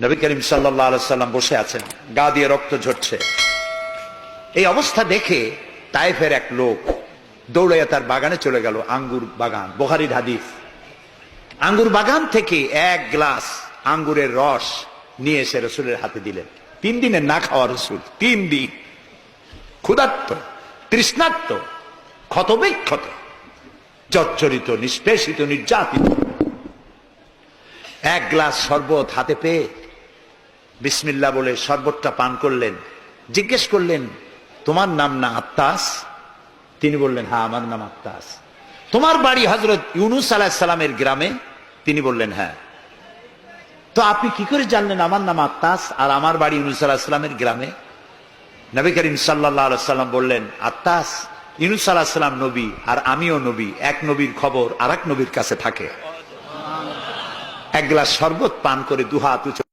নবী করিম সাল্লাল্লাহু আলাইহি সাল্লাম বসে আছেন, গা দিয়ে রক্ত ঝরছে। এই অবস্থা দেখে তায়েফের এক লোক দৌড়াইয়া তার বাগানে চলে গেল, আঙ্গুর বাগান, বুখারীর হাদিস। আঙ্গুর বাগান থেকে এক গ্লাস আঙ্গুরের রস নিয়ে এসে রসুলের হাতে দিলেন। 3 দিনের না খাওয়া রসুল, 3 দিন ক্ষুধার্ত, তৃষ্ণার্ত, ক্ষতবিক্ষত, জর্জরিত, নিষ্পেষিত, নির্যাতিত। এক গ্লাস শরবত হাতে পেয়ে বিসমিল্লাহ বলে শরবতটা পান করলেন। জিজ্ঞেস করলেন, তোমার নাম না আত্তাস? তিনি বললেন, হ্যাঁ আমার নাম আত্তাস। তোমার বাড়ি হযরত ইউনূস আলাইহিস সালামের গ্রামে? তিনি বললেন, হ্যাঁ। তো আপনি কি করে জানলেন আমার নাম আত্তাস আর আমার বাড়ি ইউনূস আলাইহিস সালামের গ্রামে? নবী করিম সাল্লাল্লাহু আলাইহি সাল্লাম বললেন, আত্তাস, ইউনূস আলাইহিস সালাম নবী আর আমিও নবী, এক নবীর খবর আরেক নবীর কাছে থাকে। এক গ্লাস শরবত পান করে দুহাত উঁচু